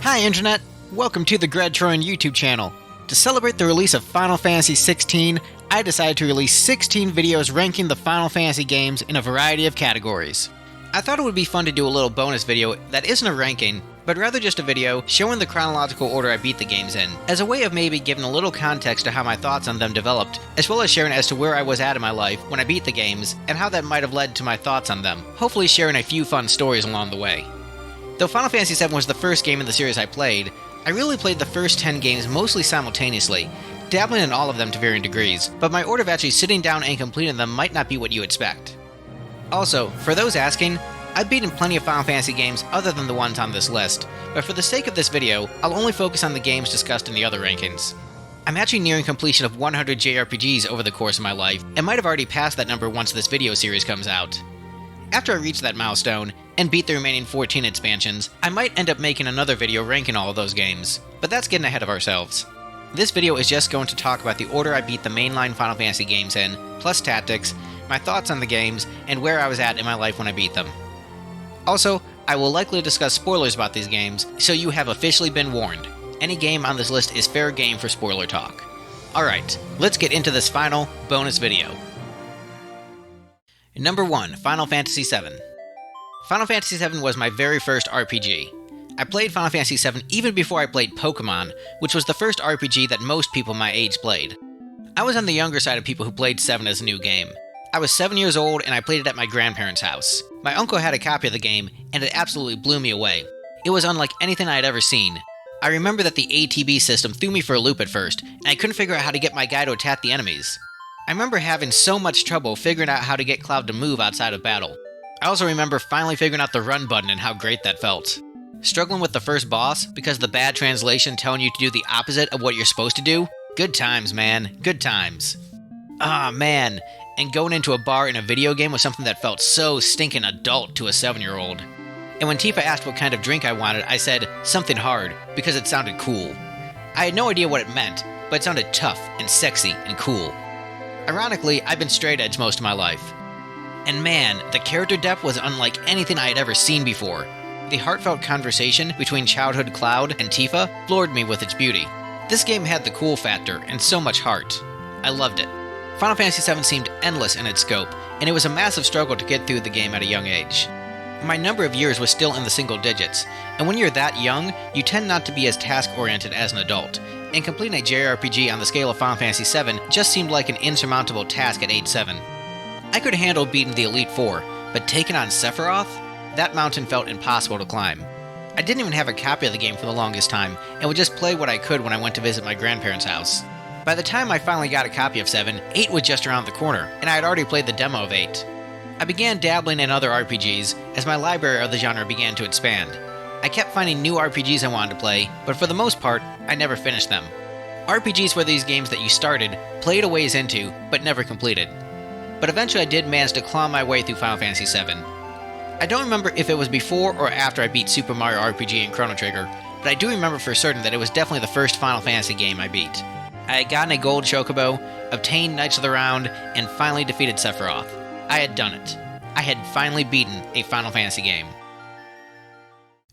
Hi Internet! Welcome to the Gredtroin YouTube channel. To celebrate the release of Final Fantasy XVI, I decided to release 16 videos ranking the Final Fantasy games in a variety of categories. I thought it would be fun to do a little bonus video that isn't a ranking, but rather just a video showing the chronological order I beat the games in, as a way of maybe giving a little context to how my thoughts on them developed, as well as sharing as to where I was at in my life when I beat the games, and how that might have led to my thoughts on them, hopefully sharing a few fun stories along the way. Though Final Fantasy VII was the first game in the series I played, I really played the first 10 games mostly simultaneously, dabbling in all of them to varying degrees, but my order of actually sitting down and completing them might not be what you expect. Also, for those asking, I've beaten plenty of Final Fantasy games other than the ones on this list, but for the sake of this video, I'll only focus on the games discussed in the other rankings. I'm actually nearing completion of 100 JRPGs over the course of my life, and might have already passed that number once this video series comes out. After I reach that milestone, and beat the remaining 14 expansions, I might end up making another video ranking all of those games, but that's getting ahead of ourselves. This video is just going to talk about the order I beat the mainline Final Fantasy games in, plus tactics, my thoughts on the games, and where I was at in my life when I beat them. Also, I will likely discuss spoilers about these games, so you have officially been warned. Any game on this list is fair game for spoiler talk. Alright, let's get into this final, bonus video. Number 1, Final Fantasy VII. Final Fantasy VII was my very first RPG. I played Final Fantasy VII even before I played Pokémon, which was the first RPG that most people my age played. I was on the younger side of people who played 7 as a new game. I was 7 years old and I played it at my grandparents' house. My uncle had a copy of the game, and it absolutely blew me away. It was unlike anything I had ever seen. I remember that the ATB system threw me for a loop at first, and I couldn't figure out how to get my guy to attack the enemies. I remember having so much trouble figuring out how to get Cloud to move outside of battle. I also remember finally figuring out the run button and how great that felt. Struggling with the first boss because of the bad translation telling you to do the opposite of what you're supposed to do? Good times, man. Good times. Ah, man. And going into a bar in a video game was something that felt so stinking adult to a 7-year-old. And when Tifa asked what kind of drink I wanted, I said, something hard, because it sounded cool. I had no idea what it meant, but it sounded tough and sexy and cool. Ironically, I've been straight edge most of my life. And man, the character depth was unlike anything I had ever seen before. The heartfelt conversation between childhood Cloud and Tifa floored me with its beauty. This game had the cool factor and so much heart. I loved it. Final Fantasy VII seemed endless in its scope, and it was a massive struggle to get through the game at a young age. My number of years was still in the single digits, and when you're that young, you tend not to be as task-oriented as an adult, and completing a JRPG on the scale of Final Fantasy VII just seemed like an insurmountable task at age 7. I could handle beating the Elite Four, but taking on Sephiroth? That mountain felt impossible to climb. I didn't even have a copy of the game for the longest time, and would just play what I could when I went to visit my grandparents' house. By the time I finally got a copy of 7, 8 was just around the corner, and I had already played the demo of 8. I began dabbling in other RPGs as my library of the genre began to expand. I kept finding new RPGs I wanted to play, but for the most part, I never finished them. RPGs were these games that you started, played a ways into, but never completed. But eventually I did manage to claw my way through Final Fantasy VII. I don't remember if it was before or after I beat Super Mario RPG and Chrono Trigger, but I do remember for certain that it was definitely the first Final Fantasy game I beat. I had gotten a gold chocobo, obtained Knights of the Round, and finally defeated Sephiroth. I had done it. I had finally beaten a Final Fantasy game.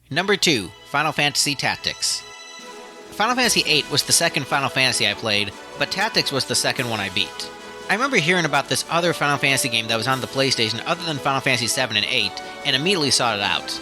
Number 2, Final Fantasy Tactics. Final Fantasy VIII was the second Final Fantasy I played, but Tactics was the second one I beat. I remember hearing about this other Final Fantasy game that was on the PlayStation other than Final Fantasy VII and VIII, and immediately sought it out.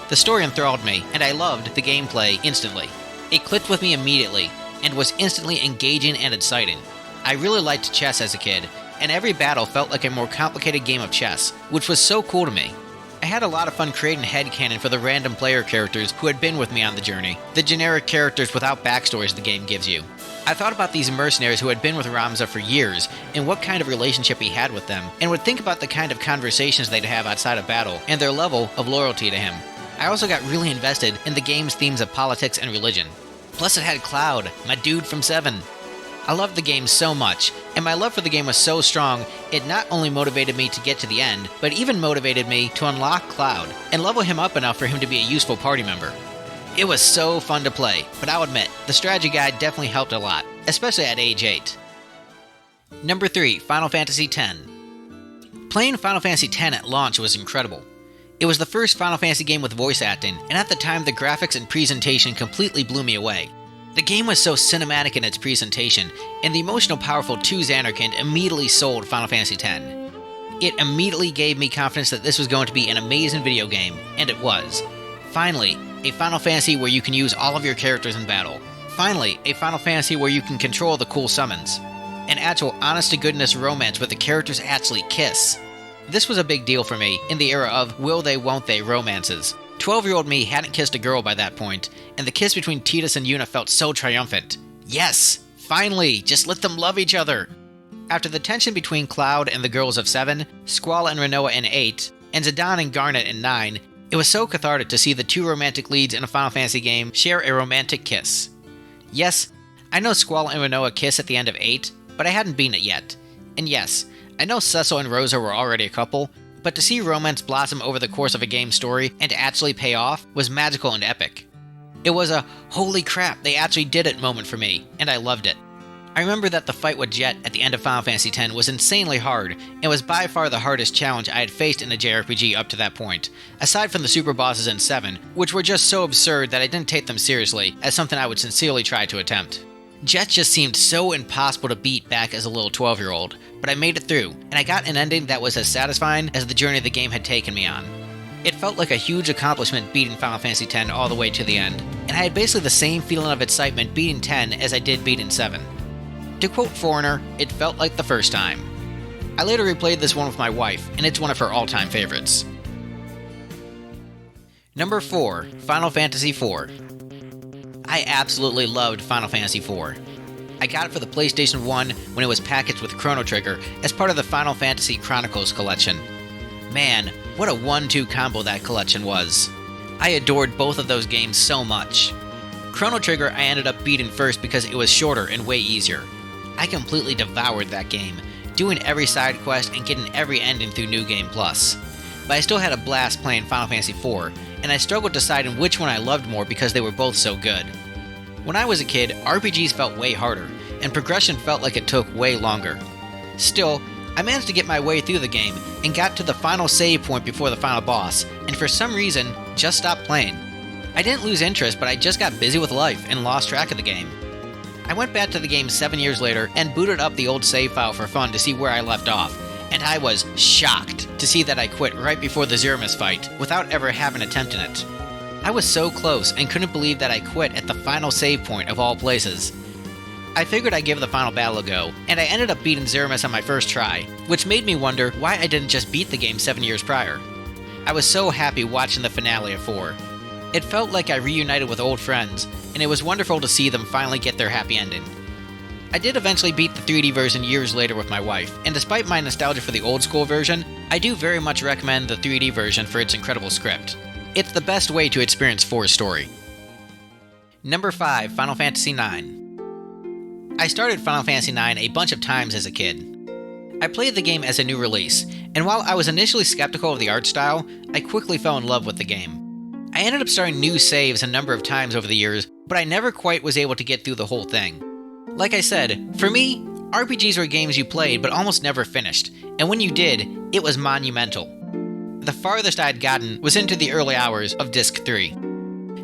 The story enthralled me, and I loved the gameplay instantly. It clicked with me immediately, and was instantly engaging and exciting. I really liked chess as a kid, and every battle felt like a more complicated game of chess, which was so cool to me. I had a lot of fun creating headcanon for the random player characters who had been with me on the journey, the generic characters without backstories the game gives you. I thought about these mercenaries who had been with Ramza for years, and what kind of relationship he had with them, and would think about the kind of conversations they'd have outside of battle, and their level of loyalty to him. I also got really invested in the game's themes of politics and religion. Plus it had Cloud, my dude from 7. I loved the game so much, and my love for the game was so strong, it not only motivated me to get to the end, but even motivated me to unlock Cloud, and level him up enough for him to be a useful party member. It was so fun to play, but I'll admit, the strategy guide definitely helped a lot, especially at age 8. Number 3, Final Fantasy X. Playing Final Fantasy X at launch was incredible. It was the first Final Fantasy game with voice acting, and at the time the graphics and presentation completely blew me away. The game was so cinematic in its presentation, and the emotional powerful 2 Xanarkand immediately sold Final Fantasy X. It immediately gave me confidence that this was going to be an amazing video game, and it was. Finally, a Final Fantasy where you can use all of your characters in battle. Finally, a Final Fantasy where you can control the cool summons. An actual honest-to-goodness romance where the characters actually kiss. This was a big deal for me in the era of will they won't they romances. 12-year-old me hadn't kissed a girl by that point, and the kiss between Tidus and Yuna felt so triumphant. Yes! Finally! Just let them love each other! After the tension between Cloud and the girls of 7, Squall and Rinoa in 8, and Zidane and Garnet in 9, it was so cathartic to see the 2 romantic leads in a Final Fantasy game share a romantic kiss. Yes, I know Squall and Rinoa kiss at the end of 8, but I hadn't beaten it yet. And yes, I know Cecil and Rosa were already a couple, but to see romance blossom over the course of a game story and actually pay off was magical and epic. It was a holy crap, they actually did it moment for me, and I loved it. I remember that the fight with Jet at the end of Final Fantasy X was insanely hard, and was by far the hardest challenge I had faced in a JRPG up to that point, aside from the super bosses in 7, which were just so absurd that I didn't take them seriously as something I would sincerely try to attempt. Jet just seemed so impossible to beat back as a little 12-year-old, but I made it through, and I got an ending that was as satisfying as the journey the game had taken me on. It felt like a huge accomplishment beating Final Fantasy X all the way to the end, and I had basically the same feeling of excitement beating 10 as I did beating 7. To quote Foreigner, it felt like the first time. I later replayed this one with my wife, and it's one of her all-time favorites. Number 4, Final Fantasy IV. I absolutely loved Final Fantasy IV. I got it for the PlayStation 1 when it was packaged with Chrono Trigger as part of the Final Fantasy Chronicles collection. Man, what a 1-2 combo that collection was. I adored both of those games so much. Chrono Trigger I ended up beating first because it was shorter and way easier. I completely devoured that game, doing every side quest and getting every ending through New Game Plus. But I still had a blast playing Final Fantasy IV, and I struggled deciding which one I loved more because they were both so good. When I was a kid, RPGs felt way harder, and progression felt like it took way longer. Still, I managed to get my way through the game, and got to the final save point before the final boss, and for some reason, just stopped playing. I didn't lose interest, but I just got busy with life and lost track of the game. I went back to the game 7 years later and booted up the old save file for fun to see where I left off, and I was shocked to see that I quit right before the Zeramis fight without ever having attempted it. I was so close and couldn't believe that I quit at the final save point of all places. I figured I'd give the final battle a go, and I ended up beating Zeramis on my first try, which made me wonder why I didn't just beat the game 7 years prior. I was so happy watching the finale of 4. It felt like I reunited with old friends, and it was wonderful to see them finally get their happy ending. I did eventually beat the 3D version years later with my wife, and despite my nostalgia for the old school version, I do very much recommend the 3D version for its incredible script. It's the best way to experience 4's story. Number 5, Final Fantasy IX. I started Final Fantasy IX a bunch of times as a kid. I played the game as a new release, and while I was initially skeptical of the art style, I quickly fell in love with the game. I ended up starting new saves a number of times over the years, but I never quite was able to get through the whole thing. Like I said, for me, RPGs were games you played but almost never finished, and when you did, it was monumental. The farthest I had gotten was into the early hours of Disc 3.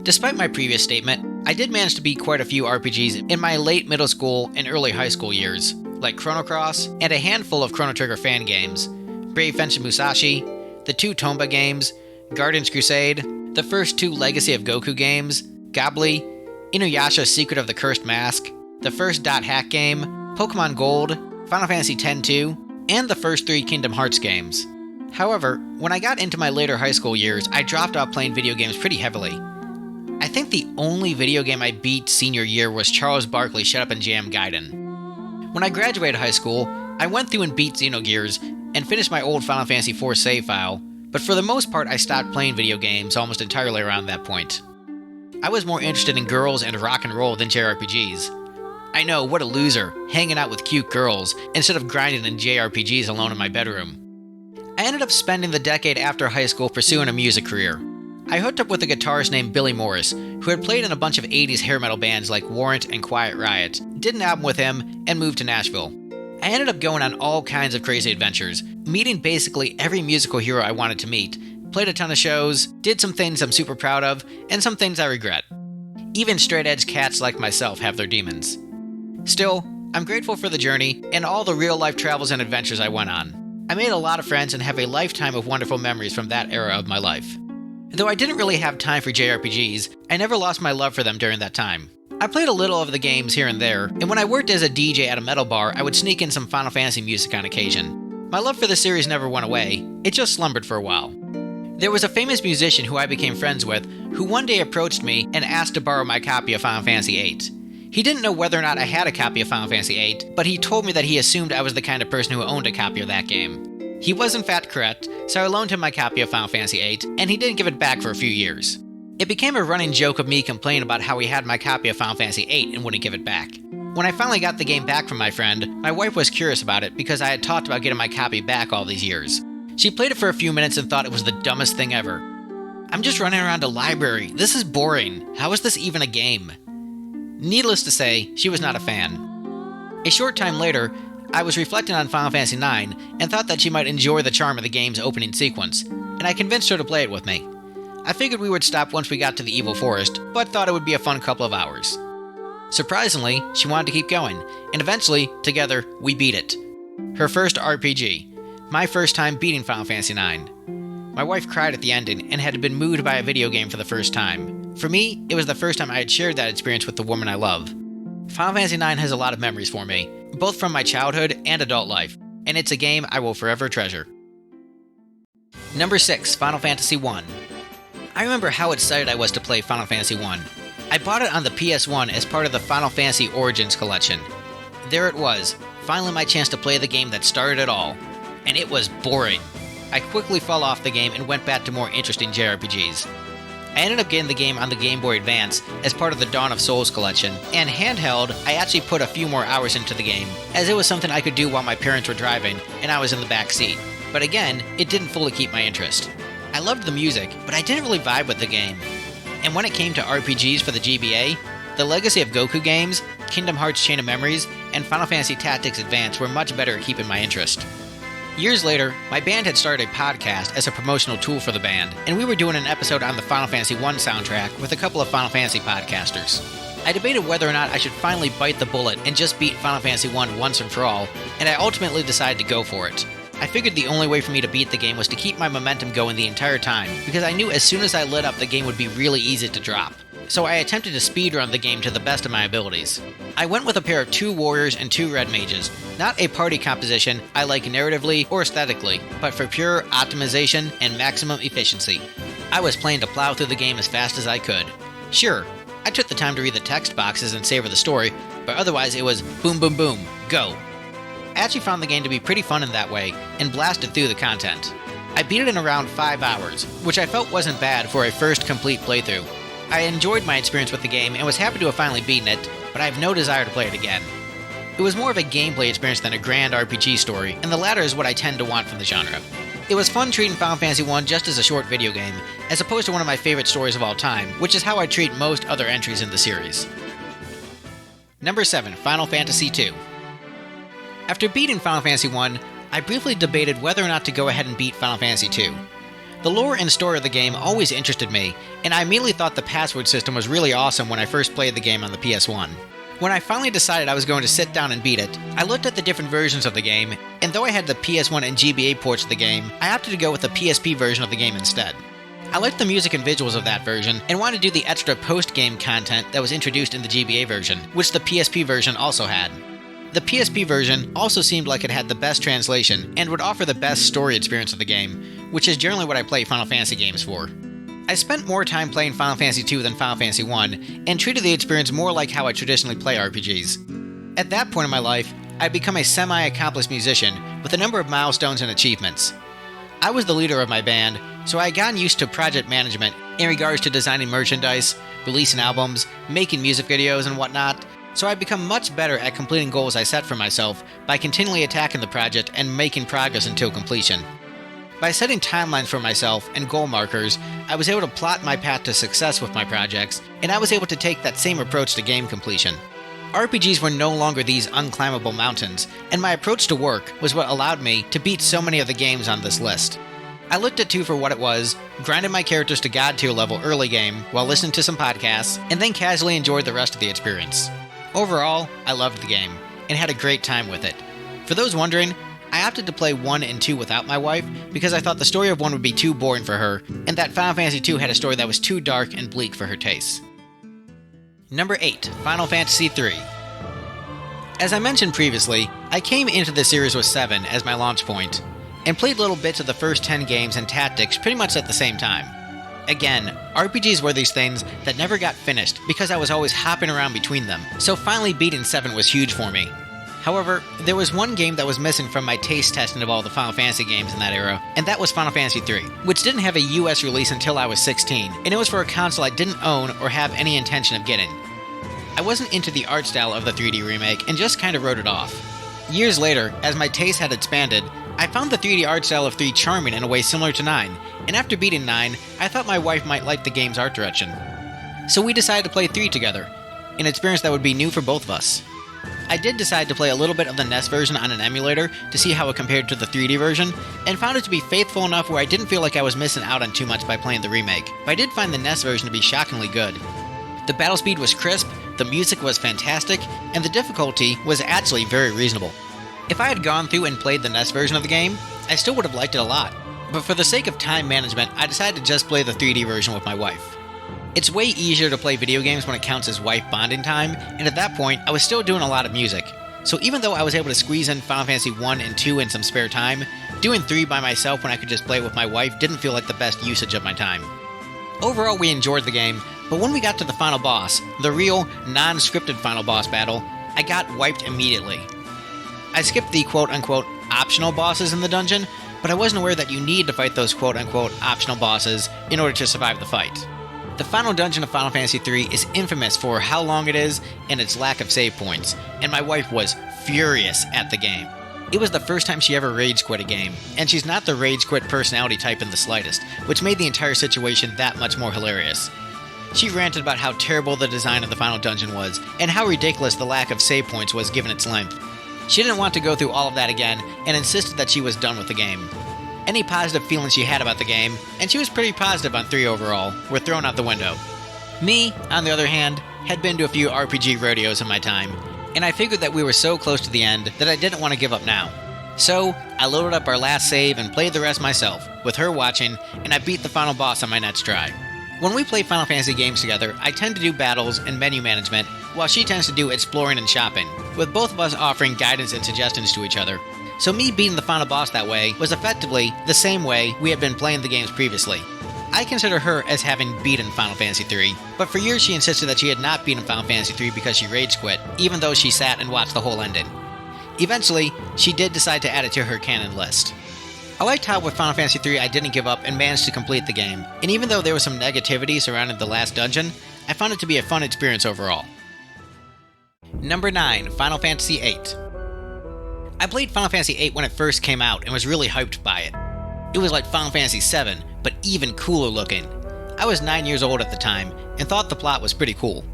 Despite my previous statement, I did manage to beat quite a few RPGs in my late middle school and early high school years, like Chrono Cross and a handful of Chrono Trigger fan games, Brave Fencer Musashi, the 2 Tomba games, Guardian's Crusade, the first 2 Legacy of Goku games, Gobly, Inuyasha's Secret of the Cursed Mask, the first Dot Hack game, Pokemon Gold, Final Fantasy X-2, and the first 3 Kingdom Hearts games. However, when I got into my later high school years, I dropped off playing video games pretty heavily. I think the only video game I beat senior year was Charles Barkley's Shut Up and Jam Gaiden. When I graduated high school, I went through and beat Xenogears and finished my old Final Fantasy IV save file, but for the most part I stopped playing video games almost entirely around that point. I was more interested in girls and rock and roll than JRPGs. I know, what a loser, hanging out with cute girls instead of grinding in JRPGs alone in my bedroom. I ended up spending the decade after high school pursuing a music career. I hooked up with a guitarist named Billy Morris, who had played in a bunch of 80s hair metal bands like Warrant and Quiet Riot, did an album with him, and moved to Nashville. I ended up going on all kinds of crazy adventures, meeting basically every musical hero I wanted to meet, played a ton of shows, did some things I'm super proud of, and some things I regret. Even straight-edge cats like myself have their demons. Still, I'm grateful for the journey and all the real-life travels and adventures I went on. I made a lot of friends and have a lifetime of wonderful memories from that era of my life. Though I didn't really have time for JRPGs, I never lost my love for them during that time. I played a little of the games here and there, and when I worked as a DJ at a metal bar, I would sneak in some Final Fantasy music on occasion. My love for the series never went away, it just slumbered for a while. There was a famous musician who I became friends with, who one day approached me and asked to borrow my copy of Final Fantasy VIII. He didn't know whether or not I had a copy of Final Fantasy VIII, but he told me that he assumed I was the kind of person who owned a copy of that game. He was in fact correct, so I loaned him my copy of Final Fantasy VIII, and he didn't give it back for a few years. It became a running joke of me complaining about how he had my copy of Final Fantasy VIII and wouldn't give it back. When I finally got the game back from my friend, my wife was curious about it because I had talked about getting my copy back all these years. She played it for a few minutes and thought it was the dumbest thing ever. I'm just running around a library. This is boring. How is this even a game? Needless to say, she was not a fan. A short time later, I was reflecting on Final Fantasy IX and thought that she might enjoy the charm of the game's opening sequence, and I convinced her to play it with me. I figured we would stop once we got to the Evil Forest, but thought it would be a fun couple of hours. Surprisingly, she wanted to keep going, and eventually, together, we beat it. Her first RPG. My first time beating Final Fantasy IX. My wife cried at the ending and had been moved by a video game for the first time. For me, it was the first time I had shared that experience with the woman I love. Final Fantasy IX has a lot of memories for me, both from my childhood and adult life, and it's a game I will forever treasure. Number 6, Final Fantasy I. I remember how excited I was to play Final Fantasy I. I bought it on the PS1 as part of the Final Fantasy Origins collection. There it was, finally my chance to play the game that started it all. And it was boring. I quickly fell off the game and went back to more interesting JRPGs. I ended up getting the game on the Game Boy Advance as part of the Dawn of Souls collection, and handheld, I actually put a few more hours into the game, as it was something I could do while my parents were driving and I was in the back seat. But again, it didn't fully keep my interest. I loved the music, but I didn't really vibe with the game. And when it came to RPGs for the GBA, the Legacy of Goku games, Kingdom Hearts Chain of Memories, and Final Fantasy Tactics Advance were much better at keeping my interest. Years later, my band had started a podcast as a promotional tool for the band, and we were doing an episode on the Final Fantasy I soundtrack with a couple of Final Fantasy podcasters. I debated whether or not I should finally bite the bullet and just beat Final Fantasy I once and for all, and I ultimately decided to go for it. I figured the only way for me to beat the game was to keep my momentum going the entire time, because I knew as soon as I lit up the game would be really easy to drop. So I attempted to speedrun the game to the best of my abilities. I went with a pair of 2 warriors and 2 red mages, not a party composition I like narratively or aesthetically, but for pure optimization and maximum efficiency. I was planning to plow through the game as fast as I could. Sure, I took the time to read the text boxes and savor the story, but otherwise it was boom boom boom, go. I actually found the game to be pretty fun in that way, and blasted through the content. I beat it in around 5 hours, which I felt wasn't bad for a first complete playthrough. I enjoyed my experience with the game and was happy to have finally beaten it, but I have no desire to play it again. It was more of a gameplay experience than a grand RPG story, and the latter is what I tend to want from the genre. It was fun treating Final Fantasy I just as a short video game, as opposed to one of my favorite stories of all time, which is how I treat most other entries in the series. Number 7, Final Fantasy II. After beating Final Fantasy I briefly debated whether or not to go ahead and beat Final Fantasy II. The lore and story of the game always interested me, and I immediately thought the password system was really awesome when I first played the game on the PS1. When I finally decided I was going to sit down and beat it, I looked at the different versions of the game, and though I had the PS1 and GBA ports of the game, I opted to go with the PSP version of the game instead. I liked the music and visuals of that version, and wanted to do the extra post-game content that was introduced in the GBA version, which the PSP version also had. The PSP version also seemed like it had the best translation and would offer the best story experience of the game, which is generally what I play Final Fantasy games for. I spent more time playing Final Fantasy II than Final Fantasy I, and treated the experience more like how I traditionally play RPGs. At that point in my life, I had become a semi-accomplished musician with a number of milestones and achievements. I was the leader of my band, so I had gotten used to project management in regards to designing merchandise, releasing albums, making music videos, and whatnot, so I've become much better at completing goals I set for myself by continually attacking the project and making progress until completion. By setting timelines for myself and goal markers, I was able to plot my path to success with my projects, and I was able to take that same approach to game completion. RPGs were no longer these unclimbable mountains, and my approach to work was what allowed me to beat so many of the games on this list. I looked at 2 for what it was, grinded my characters to God tier level early game while listening to some podcasts, and then casually enjoyed the rest of the experience. Overall, I loved the game, and had a great time with it. For those wondering, I opted to play 1 and 2 without my wife because I thought the story of 1 would be too boring for her, and that Final Fantasy II had a story that was too dark and bleak for her tastes. Number 8, Final Fantasy III. As I mentioned previously, I came into the series with 7 as my launch point, and played little bits of the first 10 games and tactics pretty much at the same time. Again, RPGs were these things that never got finished because I was always hopping around between them, so finally beating 7 was huge for me. However, there was one game that was missing from my taste testing of all the Final Fantasy games in that era, and that was Final Fantasy III, which didn't have a US release until I was 16, and it was for a console I didn't own or have any intention of getting. I wasn't into the art style of the 3D remake and just kinda wrote it off. Years later, as my taste had expanded, I found the 3D art style of 3 charming in a way similar to 9, and after beating 9, I thought my wife might like the game's art direction. So we decided to play 3 together, an experience that would be new for both of us. I did decide to play a little bit of the NES version on an emulator to see how it compared to the 3D version, and found it to be faithful enough where I didn't feel like I was missing out on too much by playing the remake, but I did find the NES version to be shockingly good. The battle speed was crisp, the music was fantastic, and the difficulty was actually very reasonable. If I had gone through and played the NES version of the game, I still would have liked it a lot, but for the sake of time management, I decided to just play the 3D version with my wife. It's way easier to play video games when it counts as wife bonding time, and at that point, I was still doing a lot of music. So even though I was able to squeeze in Final Fantasy I and II in some spare time, doing 3 by myself when I could just play it with my wife didn't feel like the best usage of my time. Overall, we enjoyed the game, but when we got to the final boss, the real, non-scripted final boss battle, I got wiped immediately. I skipped the quote-unquote optional bosses in the dungeon, but I wasn't aware that you need to fight those quote-unquote optional bosses in order to survive the fight. The final dungeon of Final Fantasy III is infamous for how long it is and its lack of save points, and my wife was furious at the game. It was the first time she ever rage quit a game, and she's not the rage quit personality type in the slightest, which made the entire situation that much more hilarious. She ranted about how terrible the design of the final dungeon was, and how ridiculous the lack of save points was given its length. She didn't want to go through all of that again, and insisted that she was done with the game. Any positive feelings she had about the game, and she was pretty positive on 3 overall, were thrown out the window. Me, on the other hand, had been to a few RPG rodeos in my time, and I figured that we were so close to the end that I didn't want to give up now. So, I loaded up our last save and played the rest myself, with her watching, and I beat the final boss on my next try. When we play Final Fantasy games together, I tend to do battles and menu management, while she tends to do exploring and shopping, with both of us offering guidance and suggestions to each other. So me beating the final boss that way was effectively the same way we had been playing the games previously. I consider her as having beaten Final Fantasy III, but for years she insisted that she had not beaten Final Fantasy III because she rage quit, even though she sat and watched the whole ending. Eventually, she did decide to add it to her canon list. I liked how with Final Fantasy III I didn't give up and managed to complete the game, and even though there was some negativity surrounding the last dungeon, I found it to be a fun experience overall. Number 9, Final Fantasy VIII. I played Final Fantasy VIII when it first came out and was really hyped by it. It was like Final Fantasy VII, but even cooler looking. I was 9 years old at the time, and thought the plot was pretty cool.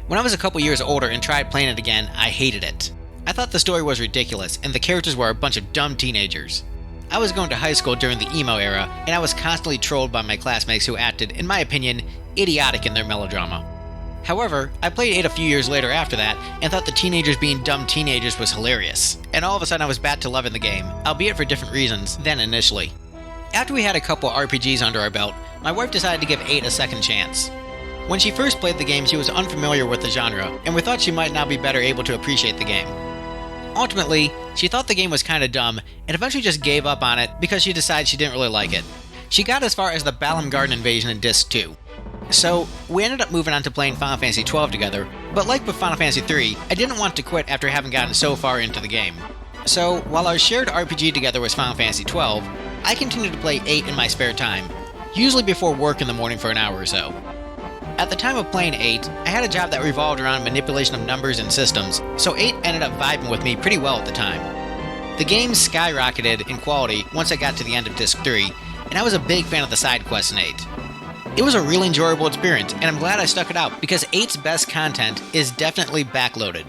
When I was a couple years older and tried playing it again, I hated it. I thought the story was ridiculous, and the characters were a bunch of dumb teenagers. I was going to high school during the emo era, and I was constantly trolled by my classmates who acted, in my opinion, idiotic in their melodrama. However, I played 8 a few years later after that, and thought the teenagers being dumb teenagers was hilarious, and all of a sudden I was back to loving the game, albeit for different reasons than initially. After we had a couple RPGs under our belt, my wife decided to give 8 a second chance. When she first played the game, she was unfamiliar with the genre, and we thought she might now be better able to appreciate the game. Ultimately, she thought the game was kinda dumb, and eventually just gave up on it because she decided she didn't really like it. She got as far as the Balam Garden invasion in Disc 2. So, we ended up moving on to playing Final Fantasy XII together, but like with Final Fantasy III, I didn't want to quit after having gotten so far into the game. So, while our shared RPG together was Final Fantasy XII, I continued to play 8 in my spare time, usually before work in the morning for an hour or so. At the time of playing 8, I had a job that revolved around manipulation of numbers and systems, so 8 ended up vibing with me pretty well at the time. The game skyrocketed in quality once I got to the end of Disc 3, and I was a big fan of the side quests in 8. It was a really enjoyable experience, and I'm glad I stuck it out because 8's best content is definitely backloaded.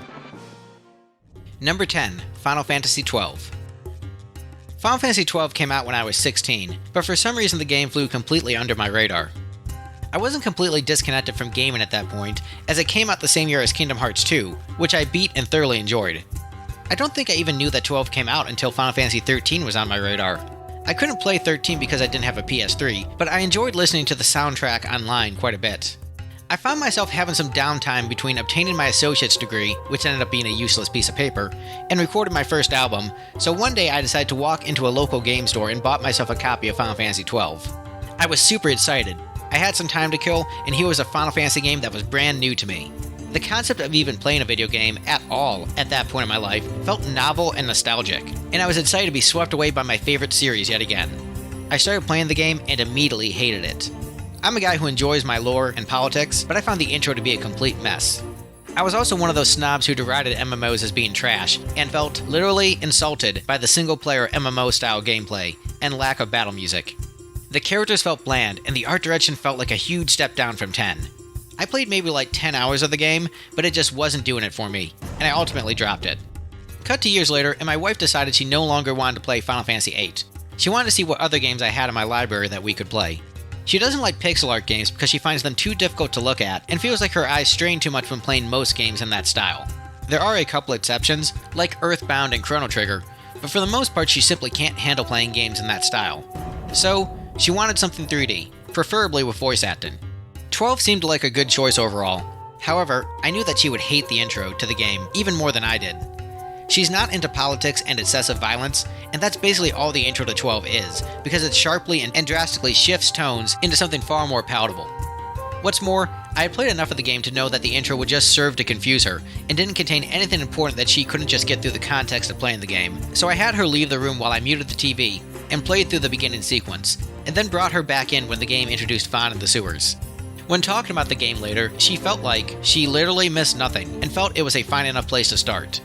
Number 10, Final Fantasy XII. Final Fantasy XII came out when I was 16, but for some reason the game flew completely under my radar. I wasn't completely disconnected from gaming at that point, as it came out the same year as Kingdom Hearts 2, which I beat and thoroughly enjoyed. I don't think I even knew that 12 came out until Final Fantasy XIII was on my radar. I couldn't play 13 because I didn't have a PS3, but I enjoyed listening to the soundtrack online quite a bit. I found myself having some downtime between obtaining my associate's degree, which ended up being a useless piece of paper, and recording my first album, so one day I decided to walk into a local game store and bought myself a copy of Final Fantasy XII. I was super excited. I had some time to kill, and here was a Final Fantasy game that was brand new to me. The concept of even playing a video game at all at that point in my life felt novel and nostalgic, and I was excited to be swept away by my favorite series yet again. I started playing the game and immediately hated it. I'm a guy who enjoys my lore and politics, but I found the intro to be a complete mess. I was also one of those snobs who derided MMOs as being trash, and felt literally insulted by the single-player MMO-style gameplay and lack of battle music. The characters felt bland, and the art direction felt like a huge step down from 10. I played maybe like 10 hours of the game, but it just wasn't doing it for me, and I ultimately dropped it. Cut to years later, and my wife decided she no longer wanted to play Final Fantasy VIII. She wanted to see what other games I had in my library that we could play. She doesn't like pixel art games because she finds them too difficult to look at and feels like her eyes strain too much when playing most games in that style. There are a couple exceptions, like Earthbound and Chrono Trigger, but for the most part she simply can't handle playing games in that style. So, she wanted something 3D, preferably with voice acting. 12 seemed like a good choice overall. However, I knew that she would hate the intro to the game even more than I did. She's not into politics and excessive violence, and that's basically all the intro to 12 is, because it sharply and drastically shifts tones into something far more palatable. What's more, I had played enough of the game to know that the intro would just serve to confuse her, and didn't contain anything important that she couldn't just get through the context of playing the game, so I had her leave the room while I muted the TV, and played through the beginning sequence, and then brought her back in when the game introduced Fawn in the sewers. When talking about the game later, she felt like she literally missed nothing, and felt it was a fine enough place to start.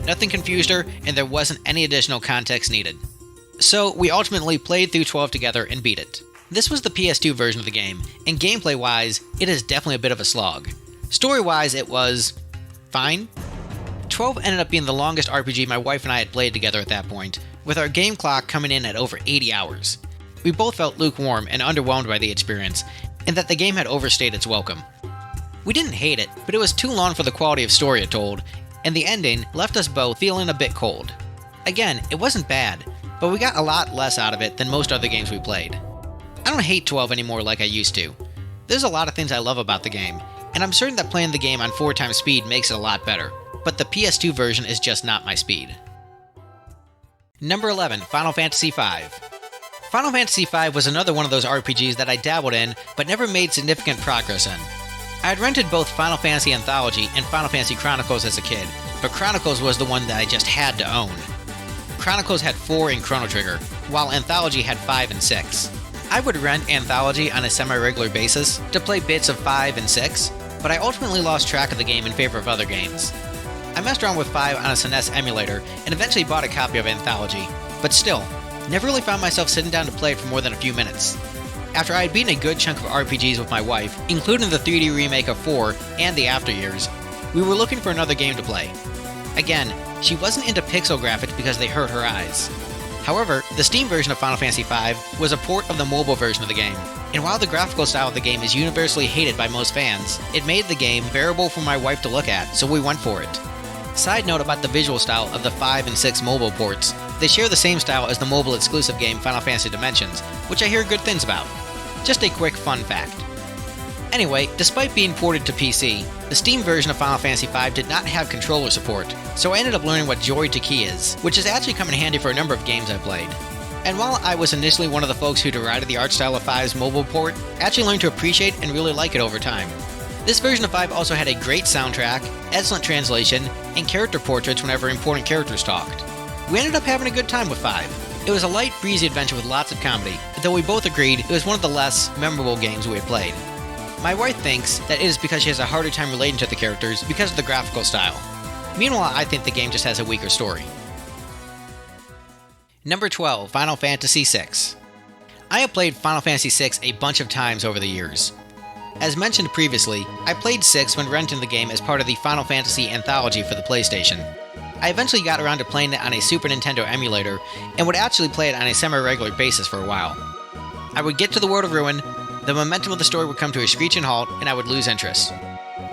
Nothing confused her, and there wasn't any additional context needed. So, we ultimately played through 12 together and beat it. This was the PS2 version of the game, and gameplay-wise, it is definitely a bit of a slog. Story-wise, it was fine. 12 ended up being the longest RPG my wife and I had played together at that point, with our game clock coming in at over 80 hours. We both felt lukewarm and underwhelmed by the experience, and that the game had overstayed its welcome. We didn't hate it, but it was too long for the quality of story it told, and the ending left us both feeling a bit cold. Again, it wasn't bad, but we got a lot less out of it than most other games we played. I don't hate 12 anymore like I used to. There's a lot of things I love about the game, and I'm certain that playing the game on 4x speed makes it a lot better, but the PS2 version is just not my speed. Number 11, Final Fantasy V. Final Fantasy V was another one of those RPGs that I dabbled in, but never made significant progress in. I had rented both Final Fantasy Anthology and Final Fantasy Chronicles as a kid, but Chronicles was the one that I just had to own. Chronicles had 4 in Chrono Trigger, while Anthology had 5 and 6. I would rent Anthology on a semi-regular basis to play bits of 5 and 6, but I ultimately lost track of the game in favor of other games. I messed around with 5 on a SNES emulator and eventually bought a copy of Anthology, but still, never really found myself sitting down to play it for more than a few minutes. After I had beaten a good chunk of RPGs with my wife, including the 3D remake of 4 and the After Years, we were looking for another game to play. Again, she wasn't into pixel graphics because they hurt her eyes. However, the Steam version of Final Fantasy V was a port of the mobile version of the game, and while the graphical style of the game is universally hated by most fans, it made the game bearable for my wife to look at, so we went for it. Side note about the visual style of the 5 and 6 mobile ports, they share the same style as the mobile exclusive game Final Fantasy Dimensions, which I hear good things about. Just a quick fun fact. Anyway, despite being ported to PC, the Steam version of Final Fantasy V did not have controller support, so I ended up learning what Joy to Key is, which has actually come in handy for a number of games I played. And while I was initially one of the folks who derided the art style of 5's mobile port, I actually learned to appreciate and really like it over time. This version of 5 also had a great soundtrack, excellent translation, and character portraits whenever important characters talked. We ended up having a good time with 5. It was a light, breezy adventure with lots of comedy, though we both agreed it was one of the less memorable games we had played. My wife thinks that it is because she has a harder time relating to the characters because of the graphical style. Meanwhile, I think the game just has a weaker story. Number 12, Final Fantasy VI. I have played Final Fantasy VI a bunch of times over the years. As mentioned previously, I played 6 when renting the game as part of the Final Fantasy Anthology for the PlayStation. I eventually got around to playing it on a Super Nintendo emulator, and would actually play it on a semi-regular basis for a while. I would get to the World of Ruin, the momentum of the story would come to a screeching halt, and I would lose interest.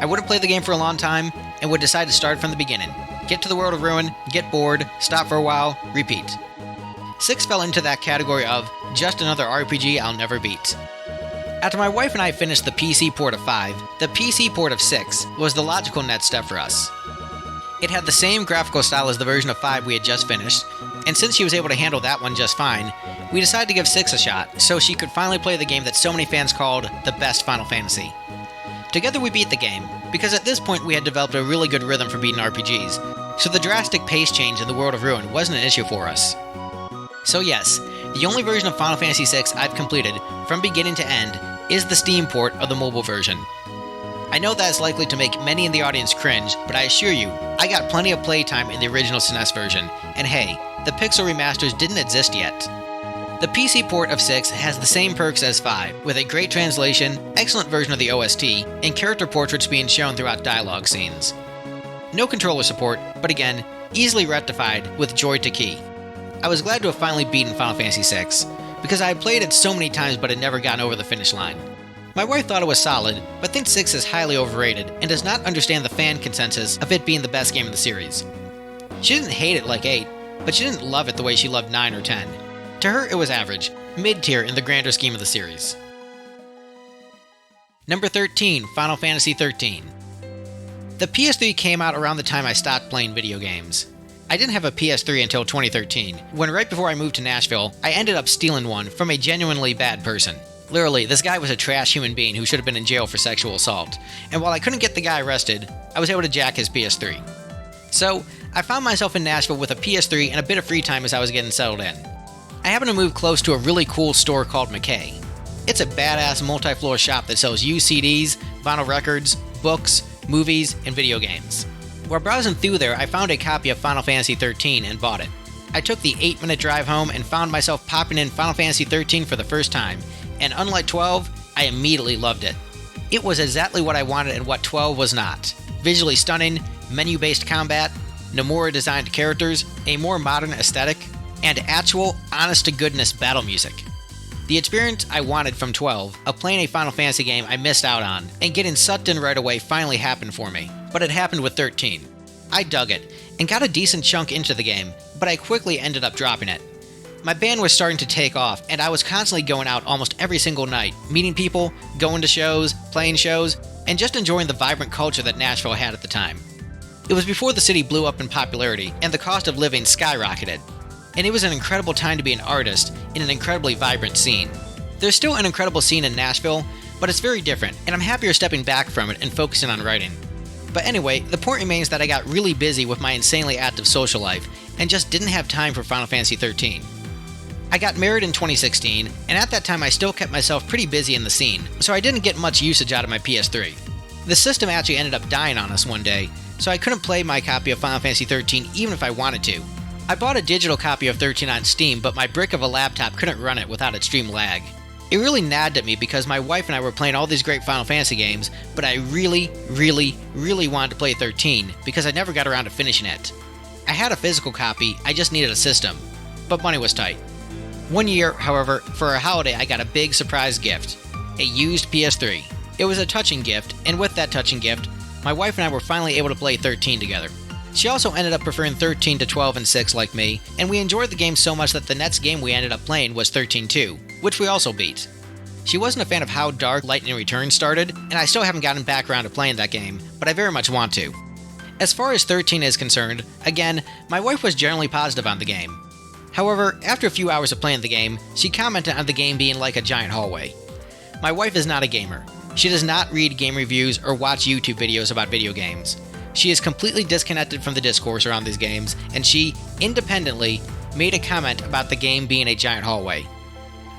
I wouldn't play the game for a long time, and would decide to start from the beginning. Get to the World of Ruin, get bored, stop for a while, repeat. 6 fell into that category of just another RPG I'll never beat. After my wife and I finished the PC port of 5, the PC port of 6 was the logical next step for us. It had the same graphical style as the version of 5 we had just finished, and since she was able to handle that one just fine, we decided to give 6 a shot so she could finally play the game that so many fans called the best Final Fantasy. Together we beat the game, because at this point we had developed a really good rhythm for beating RPGs, so the drastic pace change in the World of Ruin wasn't an issue for us. So yes, the only version of Final Fantasy VI I've completed, from beginning to end, is the Steam port of the mobile version. I know that is likely to make many in the audience cringe, but I assure you, I got plenty of playtime in the original SNES version, and hey, the pixel remasters didn't exist yet. The PC port of 6 has the same perks as 5, with a great translation, excellent version of the OST, and character portraits being shown throughout dialogue scenes. No controller support, but again, easily rectified with Joy to Key. I was glad to have finally beaten Final Fantasy VI, because I had played it so many times but had never gotten over the finish line. My wife thought it was solid, but thinks 6 is highly overrated and does not understand the fan consensus of it being the best game in the series. She didn't hate it like 8, but she didn't love it the way she loved 9 or 10. To her, it was average, mid-tier in the grander scheme of the series. Number 13, Final Fantasy XIII. The PS3 came out around the time I stopped playing video games. I didn't have a PS3 until 2013, when right before I moved to Nashville, I ended up stealing one from a genuinely bad person. Literally, this guy was a trash human being who should have been in jail for sexual assault, and while I couldn't get the guy arrested, I was able to jack his PS3. So, I found myself in Nashville with a PS3 and a bit of free time as I was getting settled in. I happened to move close to a really cool store called McKay. It's a badass multi-floor shop that sells used CDs, vinyl records, books, movies, and video games. While browsing through there, I found a copy of Final Fantasy XIII and bought it. I took the 8-minute drive home and found myself popping in Final Fantasy XIII for the first time, and unlike 12, I immediately loved it. It was exactly what I wanted and what 12 was not. Visually stunning, menu-based combat, Nomura-designed characters, a more modern aesthetic, and actual, honest-to-goodness battle music. The experience I wanted from 12, of playing a Final Fantasy game I missed out on, and getting sucked in right away finally happened for me. But it happened with 13. I dug it, and got a decent chunk into the game, but I quickly ended up dropping it. My band was starting to take off, and I was constantly going out almost every single night, meeting people, going to shows, playing shows, and just enjoying the vibrant culture that Nashville had at the time. It was before the city blew up in popularity, and the cost of living skyrocketed. And it was an incredible time to be an artist in an incredibly vibrant scene. There's still an incredible scene in Nashville, but it's very different, and I'm happier stepping back from it and focusing on writing. But anyway, the point remains that I got really busy with my insanely active social life, and just didn't have time for Final Fantasy XIII. I got married in 2016, and at that time I still kept myself pretty busy in the scene, so I didn't get much usage out of my PS3. The system actually ended up dying on us one day, so I couldn't play my copy of Final Fantasy XIII even if I wanted to. I bought a digital copy of 13 on Steam, but my brick of a laptop couldn't run it without extreme lag. It really nagged at me because my wife and I were playing all these great Final Fantasy games, but I really wanted to play 13 because I never got around to finishing it. I had a physical copy, I just needed a system, but money was tight. One year, however, for a holiday I got a big surprise gift, a used PS3. It was a touching gift, and with that touching gift, my wife and I were finally able to play 13 together. She also ended up preferring 13 to 12 and 6 like me, and we enjoyed the game so much that the next game we ended up playing was 13-2, which we also beat. She wasn't a fan of how dark Lightning Returns started, and I still haven't gotten back around to playing that game, but I very much want to. As far as 13 is concerned, again, my wife was generally positive on the game. However, after a few hours of playing the game, she commented on the game being like a giant hallway. My wife is not a gamer. She does not read game reviews or watch YouTube videos about video games. She is completely disconnected from the discourse around these games, and she, independently, made a comment about the game being a giant hallway.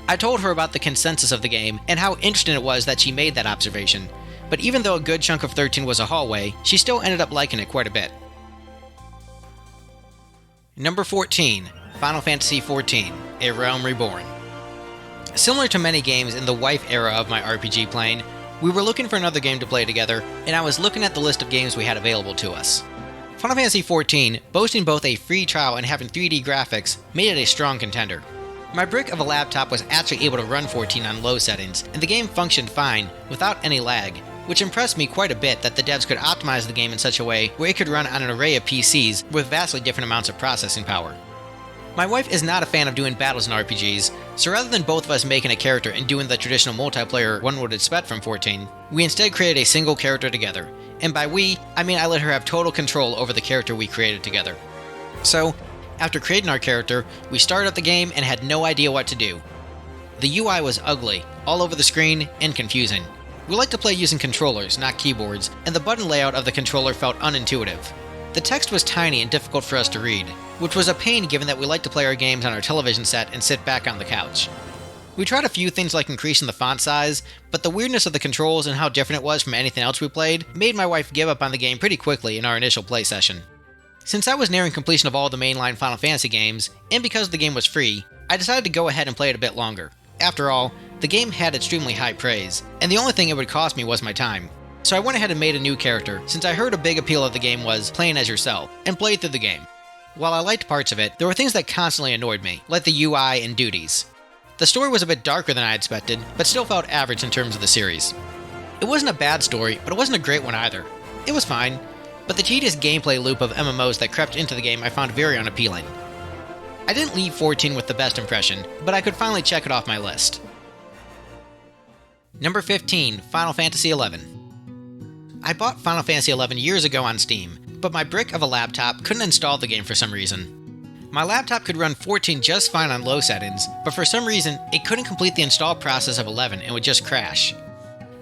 I told her about the consensus of the game and how interesting it was that she made that observation, but even though a good chunk of 13 was a hallway, she still ended up liking it quite a bit. Number 14, Final Fantasy XIV, A Realm Reborn. Similar to many games in the wife era of my RPG playing, we were looking for another game to play together, and I was looking at the list of games we had available to us. Final Fantasy XIV, boasting both a free trial and having 3D graphics, made it a strong contender. My brick of a laptop was actually able to run 14 on low settings, and the game functioned fine, without any lag, which impressed me quite a bit that the devs could optimize the game in such a way where it could run on an array of PCs with vastly different amounts of processing power. My wife is not a fan of doing battles in RPGs, so rather than both of us making a character and doing the traditional multiplayer one would expect from 14, we instead created a single character together, and by we, I mean I let her have total control over the character we created together. So, after creating our character, we started up the game and had no idea what to do. The UI was ugly, all over the screen, and confusing. We like to play using controllers, not keyboards, and the button layout of the controller felt unintuitive. The text was tiny and difficult for us to read, which was a pain given that we like to play our games on our television set and sit back on the couch. We tried a few things like increasing the font size, but the weirdness of the controls and how different it was from anything else we played made my wife give up on the game pretty quickly in our initial play session. Since I was nearing completion of all the mainline Final Fantasy games, and because the game was free, I decided to go ahead and play it a bit longer. After all, the game had extremely high praise, and the only thing it would cost me was my time. So I went ahead and made a new character, since I heard a big appeal of the game was playing as yourself, and played through the game. While I liked parts of it, there were things that constantly annoyed me, like the UI and duties. The story was a bit darker than I expected, but still felt average in terms of the series. It wasn't a bad story, but it wasn't a great one either. It was fine, but the tedious gameplay loop of MMOs that crept into the game I found very unappealing. I didn't leave 14 with the best impression, but I could finally check it off my list. Number 15, Final Fantasy XI. I bought Final Fantasy XI years ago on Steam, but my brick of a laptop couldn't install the game for some reason. My laptop could run 14 just fine on low settings, but for some reason, it couldn't complete the install process of 11 and would just crash.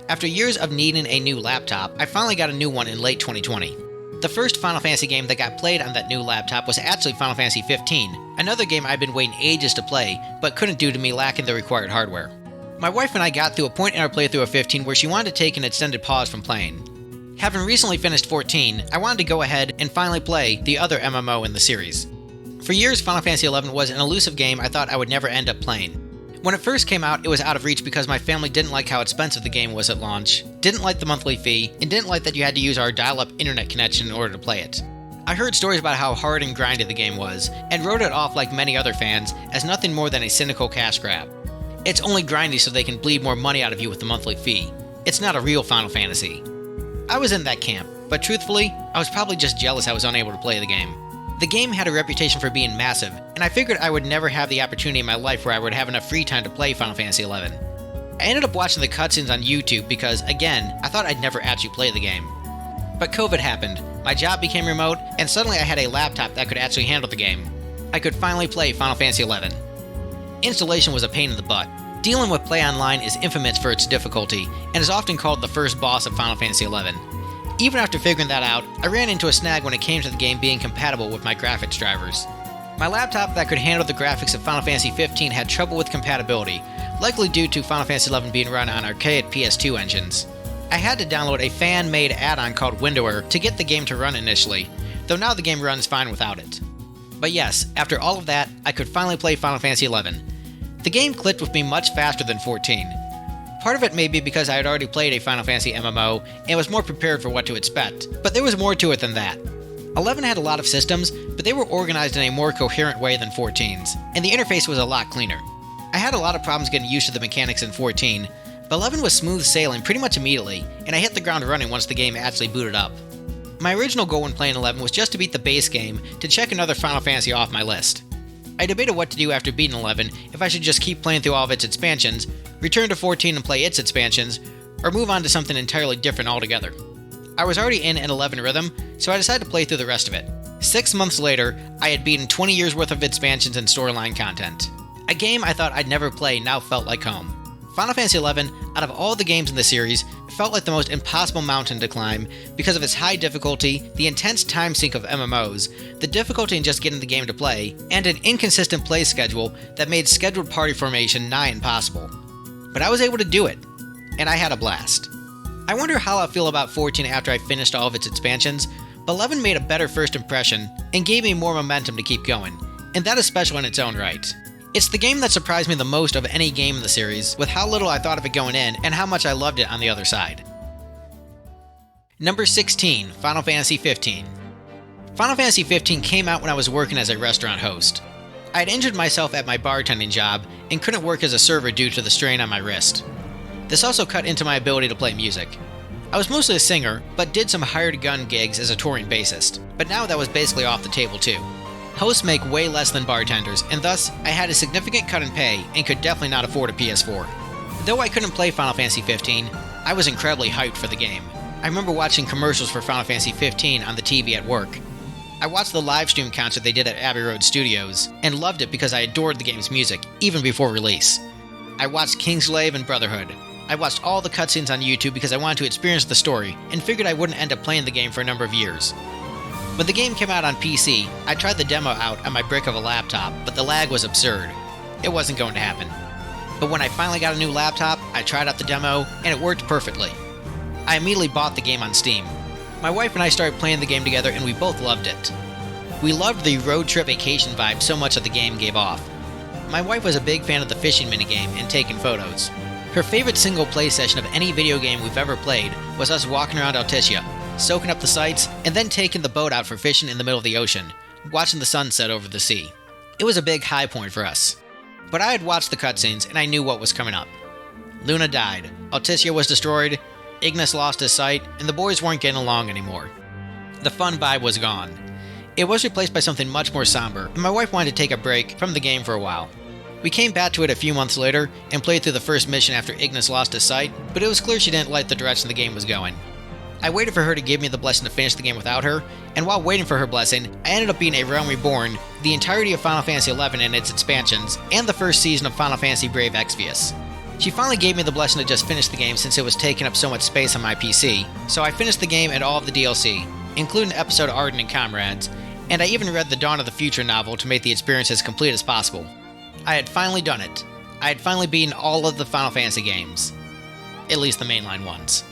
After years of needing a new laptop, I finally got a new one in late 2020. The first Final Fantasy game that got played on that new laptop was actually Final Fantasy XV, another game I'd been waiting ages to play, but couldn't due to me lacking the required hardware. My wife and I got through a point in our playthrough of 15 where she wanted to take an extended pause from playing. Having recently finished 14, I wanted to go ahead and finally play the other MMO in the series. For years, Final Fantasy XI was an elusive game I thought I would never end up playing. When it first came out, it was out of reach because my family didn't like how expensive the game was at launch, didn't like the monthly fee, and didn't like that you had to use our dial-up internet connection in order to play it. I heard stories about how hard and grindy the game was, and wrote it off like many other fans as nothing more than a cynical cash grab. It's only grindy so they can bleed more money out of you with the monthly fee. It's not a real Final Fantasy. I was in that camp, but truthfully, I was probably just jealous I was unable to play the game. The game had a reputation for being massive, and I figured I would never have the opportunity in my life where I would have enough free time to play Final Fantasy XI. I ended up watching the cutscenes on YouTube because, again, I thought I'd never actually play the game. But COVID happened, my job became remote, and suddenly I had a laptop that could actually handle the game. I could finally play Final Fantasy XI. Installation was a pain in the butt. Dealing with Play Online is infamous for its difficulty, and is often called the first boss of Final Fantasy XI. Even after figuring that out, I ran into a snag when it came to the game being compatible with my graphics drivers. My laptop that could handle the graphics of Final Fantasy XV had trouble with compatibility, likely due to Final Fantasy XI being run on archaic PS2 engines. I had to download a fan-made add-on called Windower to get the game to run initially, though now the game runs fine without it. But yes, after all of that, I could finally play Final Fantasy XI. The game clicked with me much faster than 14. Part of it may be because I had already played a Final Fantasy MMO and was more prepared for what to expect, but there was more to it than that. 11 had a lot of systems, but they were organized in a more coherent way than 14's, and the interface was a lot cleaner. I had a lot of problems getting used to the mechanics in 14, but 11 was smooth sailing pretty much immediately, and I hit the ground running once the game actually booted up. My original goal when playing 11 was just to beat the base game to check another Final Fantasy off my list. I debated what to do after beating 11, if I should just keep playing through all of its expansions, return to 14 and play its expansions, or move on to something entirely different altogether. I was already in an 11 rhythm, so I decided to play through the rest of it. 6 months later, I had beaten 20 years worth of expansions and storyline content. A game I thought I'd never play now felt like home. Final Fantasy XI, out of all the games in the series, felt like the most impossible mountain to climb because of its high difficulty, the intense time sink of MMOs, the difficulty in just getting the game to play, and an inconsistent play schedule that made scheduled party formation nigh impossible. But I was able to do it, and I had a blast. I wonder how I'll feel about 14 after I finished all of its expansions, but 11 made a better first impression and gave me more momentum to keep going, and that is special in its own right. It's the game that surprised me the most of any game in the series, with how little I thought of it going in and how much I loved it on the other side. Number 16, Final Fantasy XV. Final Fantasy XV came out when I was working as a restaurant host. I had injured myself at my bartending job and couldn't work as a server due to the strain on my wrist. This also cut into my ability to play music. I was mostly a singer, but did some hired gun gigs as a touring bassist, but now that was basically off the table too. Hosts make way less than bartenders, and thus, I had a significant cut in pay and could definitely not afford a PS4. Though I couldn't play Final Fantasy XV, I was incredibly hyped for the game. I remember watching commercials for Final Fantasy XV on the TV at work. I watched the livestream concert they did at Abbey Road Studios, and loved it because I adored the game's music, even before release. I watched Kingslave and Brotherhood. I watched all the cutscenes on YouTube because I wanted to experience the story, and figured I wouldn't end up playing the game for a number of years. When the game came out on PC, I tried the demo out on my brick of a laptop, but the lag was absurd. It wasn't going to happen. But when I finally got a new laptop, I tried out the demo, and it worked perfectly. I immediately bought the game on Steam. My wife and I started playing the game together, and we both loved it. We loved the road trip vacation vibe so much that the game gave off. My wife was a big fan of the fishing minigame and taking photos. Her favorite single play session of any video game we've ever played was us walking around Alticia, soaking up the sights, and then taking the boat out for fishing in the middle of the ocean, watching the sunset over the sea. It was a big high point for us. But I had watched the cutscenes and I knew what was coming up. Luna died, Alticia was destroyed, Ignis lost his sight, and the boys weren't getting along anymore. The fun vibe was gone. It was replaced by something much more somber, and my wife wanted to take a break from the game for a while. We came back to it a few months later and played through the first mission after Ignis lost his sight, but it was clear she didn't like the direction the game was going. I waited for her to give me the blessing to finish the game without her, and while waiting for her blessing, I ended up being a Realm Reborn, the entirety of Final Fantasy XI and its expansions, and the first season of Final Fantasy Brave Exvius. She finally gave me the blessing to just finish the game since it was taking up so much space on my PC, so I finished the game and all of the DLC, including the episode Arden and Comrades, and I even read the Dawn of the Future novel to make the experience as complete as possible. I had finally done it. I had finally beaten all of the Final Fantasy games. At least the mainline ones.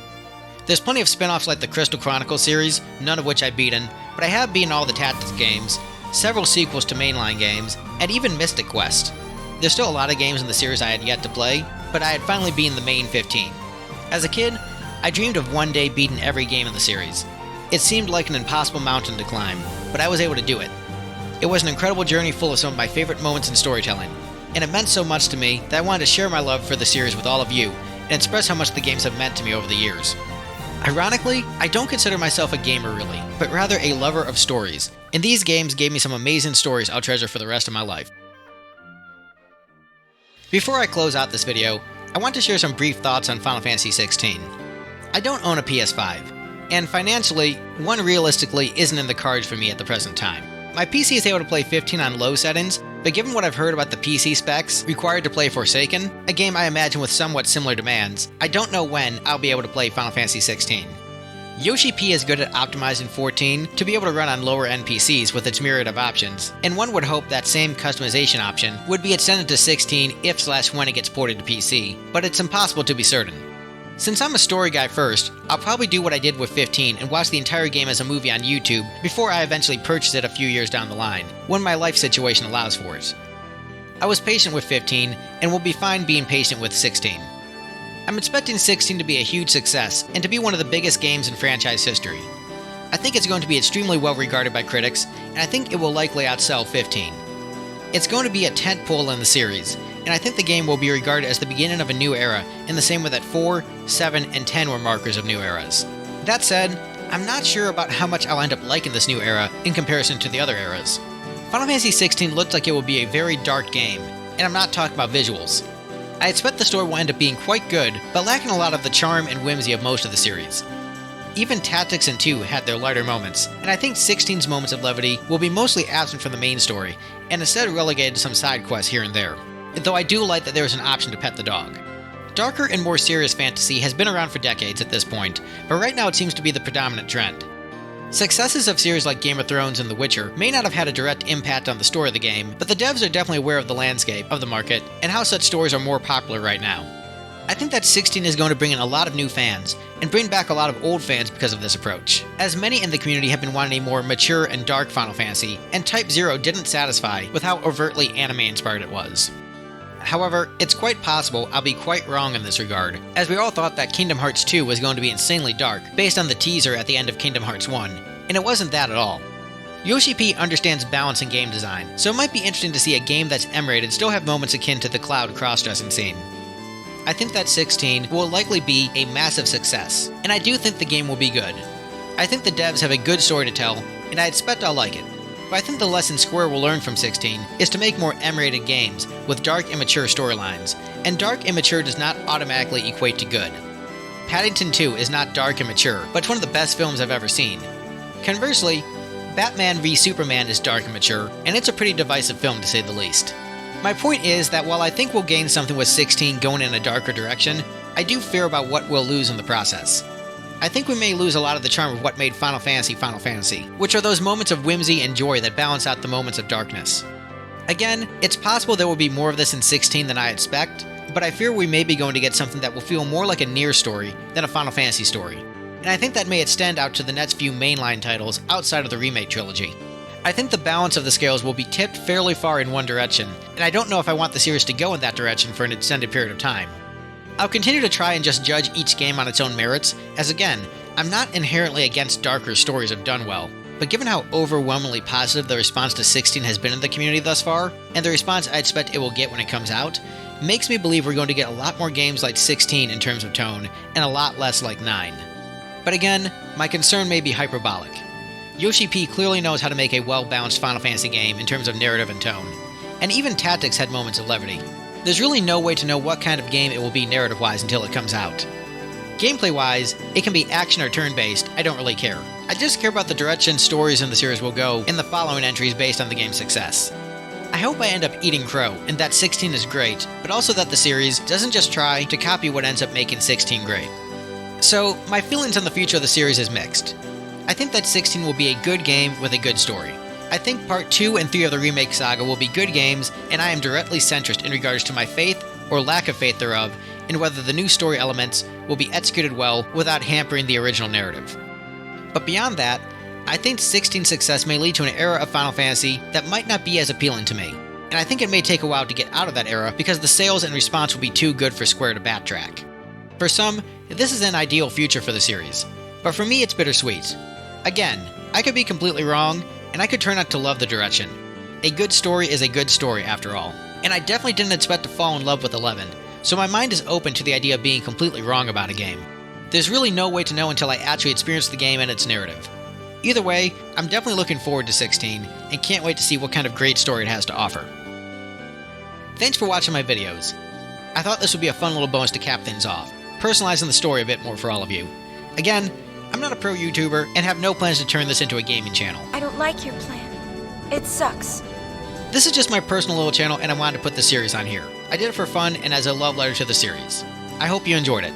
There's plenty of spin-offs like the Crystal Chronicles series, none of which I've beaten, but I have beaten all the Tactics games, several sequels to mainline games, and even Mystic Quest. There's still a lot of games in the series I had yet to play, but I had finally beaten the main 15. As a kid, I dreamed of one day beating every game in the series. It seemed like an impossible mountain to climb, but I was able to do it. It was an incredible journey full of some of my favorite moments in storytelling, and it meant so much to me that I wanted to share my love for the series with all of you and express how much the games have meant to me over the years. Ironically, I don't consider myself a gamer really, but rather a lover of stories, and these games gave me some amazing stories I'll treasure for the rest of my life. Before I close out this video, I want to share some brief thoughts on Final Fantasy XVI. I don't own a PS5, and financially, one realistically isn't in the cards for me at the present time. My PC is able to play 15 on low settings, but given what I've heard about the PC specs required to play Forsaken, a game I imagine with somewhat similar demands, I don't know when I'll be able to play Final Fantasy XVI. Yoshi P is good at optimizing 14 to be able to run on lower end PCs with its myriad of options, and one would hope that same customization option would be extended to 16 if/when it gets ported to PC, but it's impossible to be certain. Since I'm a story guy first, I'll probably do what I did with 15 and watch the entire game as a movie on YouTube before I eventually purchase it a few years down the line, when my life situation allows for it. I was patient with 15, and will be fine being patient with 16. I'm expecting 16 to be a huge success, and to be one of the biggest games in franchise history. I think it's going to be extremely well regarded by critics, and I think it will likely outsell 15. It's going to be a tentpole in the series, and I think the game will be regarded as the beginning of a new era, in the same way that 4, 7, and 10 were markers of new eras. That said, I'm not sure about how much I'll end up liking this new era in comparison to the other eras. Final Fantasy XVI looks like it will be a very dark game, and I'm not talking about visuals. I expect the story will end up being quite good, but lacking a lot of the charm and whimsy of most of the series. Even Tactics and 2 had their lighter moments, and I think 16's moments of levity will be mostly absent from the main story, and instead relegated to some side quests here and there. Though I do like that there is an option to pet the dog. Darker and more serious fantasy has been around for decades at this point, but right now it seems to be the predominant trend. Successes of series like Game of Thrones and The Witcher may not have had a direct impact on the story of the game, but the devs are definitely aware of the landscape of the market and how such stories are more popular right now. I think that 16 is going to bring in a lot of new fans, and bring back a lot of old fans because of this approach, as many in the community have been wanting a more mature and dark Final Fantasy, and Type 0 didn't satisfy with how overtly anime-inspired it was. However, it's quite possible I'll be quite wrong in this regard, as we all thought that Kingdom Hearts 2 was going to be insanely dark based on the teaser at the end of Kingdom Hearts 1, and it wasn't that at all. Yoshi P understands balance in game design, so it might be interesting to see a game that's M-rated still have moments akin to the Cloud cross-dressing scene. I think that 16 will likely be a massive success, and I do think the game will be good. I think the devs have a good story to tell, and I expect I'll like it. But I think the lesson Square will learn from 16 is to make more M-rated games with dark, immature storylines, and dark, immature does not automatically equate to good. Paddington 2 is not dark and mature, but it's one of the best films I've ever seen. Conversely, Batman v Superman is dark and mature, and it's a pretty divisive film to say the least. My point is that while I think we'll gain something with 16 going in a darker direction, I do fear about what we'll lose in the process. I think we may lose a lot of the charm of what made Final Fantasy, which are those moments of whimsy and joy that balance out the moments of darkness. Again, it's possible there will be more of this in 16 than I expect, but I fear we may be going to get something that will feel more like a Nier story than a Final Fantasy story. And I think that may extend out to the next few mainline titles outside of the remake trilogy. I think the balance of the scales will be tipped fairly far in one direction, and I don't know if I want the series to go in that direction for an extended period of time. I'll continue to try and just judge each game on its own merits, as again, I'm not inherently against darker stories if done well, but given how overwhelmingly positive the response to 16 has been in the community thus far, and the response I expect it will get when it comes out, makes me believe we're going to get a lot more games like 16 in terms of tone, and a lot less like 9. But again, my concern may be hyperbolic. Yoshi P clearly knows how to make a well-balanced Final Fantasy game in terms of narrative and tone, and even Tactics had moments of levity. There's really no way to know what kind of game it will be narrative-wise until it comes out. Gameplay-wise, it can be action or turn-based, I don't really care. I just care about the direction stories in the series will go in the following entries based on the game's success. I hope I end up eating crow, and that 16 is great, but also that the series doesn't just try to copy what ends up making 16 great. So, my feelings on the future of the series is mixed. I think that 16 will be a good game with a good story. I think Part 2 and 3 of the remake saga will be good games, and I am directly centrist in regards to my faith, or lack of faith thereof, in whether the new story elements will be executed well without hampering the original narrative. But beyond that, I think 16's success may lead to an era of Final Fantasy that might not be as appealing to me, and I think it may take a while to get out of that era because the sales and response will be too good for Square to backtrack. For some, this is an ideal future for the series, but for me it's bittersweet. Again, I could be completely wrong, and I could turn out to love the direction. A good story is a good story after all, and I definitely didn't expect to fall in love with 11, so my mind is open to the idea of being completely wrong about a game. There's really no way to know until I actually experience the game and its narrative. Either way, I'm definitely looking forward to 16, and can't wait to see what kind of great story it has to offer. Thanks for watching my videos. I thought this would be a fun little bonus to cap things off, personalizing the story a bit more for all of you. Again, I'm not a pro YouTuber and have no plans to turn this into a gaming channel. I don't like your plan. It sucks. This is just my personal little channel and I wanted to put the series on here. I did it for fun and as a love letter to the series. I hope you enjoyed it.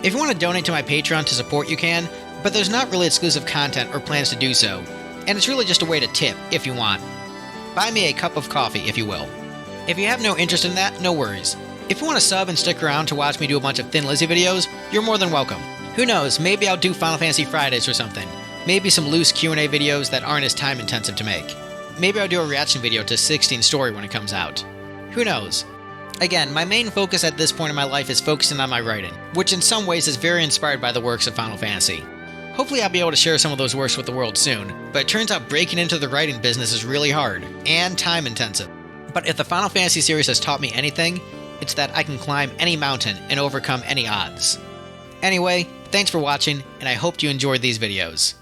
If you want to donate to my Patreon to support, you can, but there's not really exclusive content or plans to do so, and it's really just a way to tip if you want. Buy me a cup of coffee, if you will. If you have no interest in that, no worries. If you want to sub and stick around to watch me do a bunch of Thin Lizzy videos, you're more than welcome. Who knows, maybe I'll do Final Fantasy Fridays or something. Maybe some loose Q&A videos that aren't as time intensive to make. Maybe I'll do a reaction video to 16 story when it comes out. Who knows? Again, my main focus at this point in my life is focusing on my writing, which in some ways is very inspired by the works of Final Fantasy. Hopefully I'll be able to share some of those works with the world soon, but it turns out breaking into the writing business is really hard, and time intensive. But if the Final Fantasy series has taught me anything, it's that I can climb any mountain and overcome any odds. Anyway, thanks for watching, and I hope you enjoyed these videos.